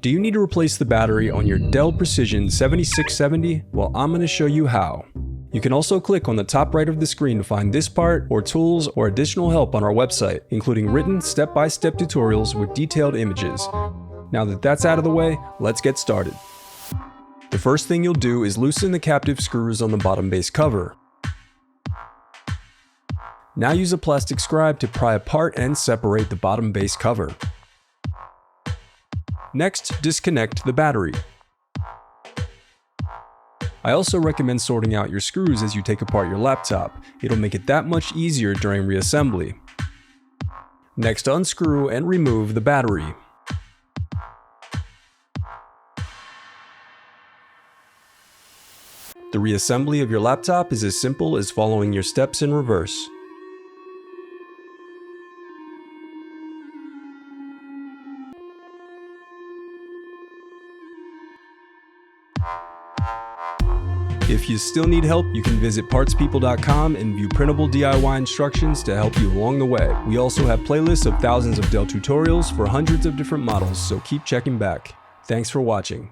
Do you need to replace the battery on your Dell Precision 7670? Well, I'm going to show you how. You can also click on the top right of the screen to find this part, or tools, or additional help on our website, including written step-by-step tutorials with detailed images. Now that that's out of the way, let's get started. The first thing you'll do is loosen the captive screws on the bottom base cover. Now use a plastic scribe to pry apart and separate the bottom base cover. Next, disconnect the battery. I also recommend sorting out your screws as you take apart your laptop. It'll make it that much easier during reassembly. Next, unscrew and remove the battery. The reassembly of your laptop is as simple as following your steps in reverse. If you still need help, you can visit partspeople.com and view printable DIY instructions to help you along the way. We also have playlists of thousands of Dell tutorials for hundreds of different models, so keep checking back. Thanks for watching.